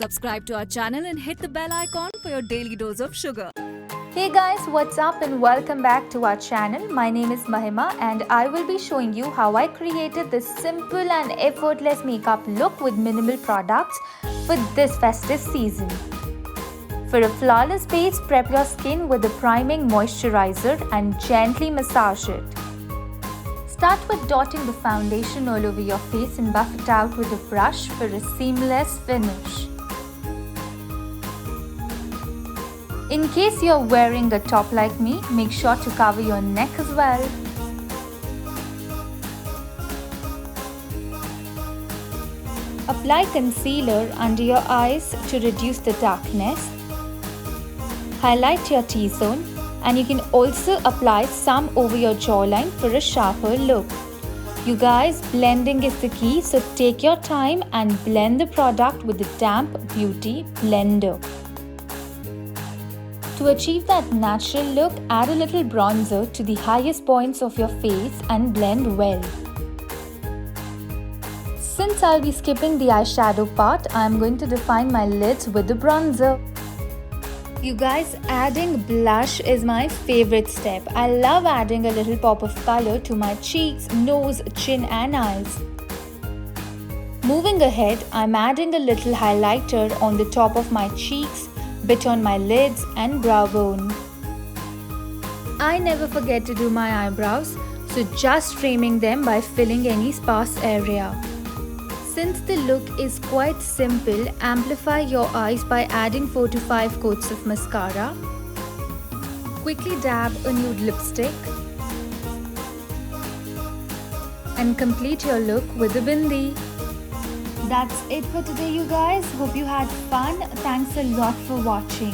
Subscribe to our channel and hit the bell icon for your daily dose of sugar. Hey guys, what's up and welcome back to our channel. My name is Mahima and I will be showing you how I created this simple and effortless makeup look with minimal products for this festive season. For a flawless base, prep your skin with a priming moisturizer and gently massage it. Start with dotting the foundation all over your face and buff it out with a brush for a seamless finish. In case you're wearing a top like me, make sure to cover your neck as well. Apply concealer under your eyes to reduce the darkness. Highlight your T-zone, and you can also apply some over your jawline for a sharper look. You guys, blending is the key, so take your time and blend the product with the Damp Beauty Blender. To achieve that natural look, add a little bronzer to the highest points of your face and blend well. Since I'll be skipping the eyeshadow part, I'm going to define my lids with the bronzer. You guys, adding blush is my favorite step. I love adding a little pop of color to my cheeks, nose, chin and eyes. Moving ahead, I'm adding a little highlighter on the top of my cheeks, bit on my lids and brow bone. I never forget to do my eyebrows, so just framing them by filling any sparse area. Since the look is quite simple, amplify your eyes by adding 4 to 5 coats of mascara. Quickly dab a nude lipstick and complete your look with a bindi. That's it for today, you guys. Hope you had fun. Thanks a lot for watching.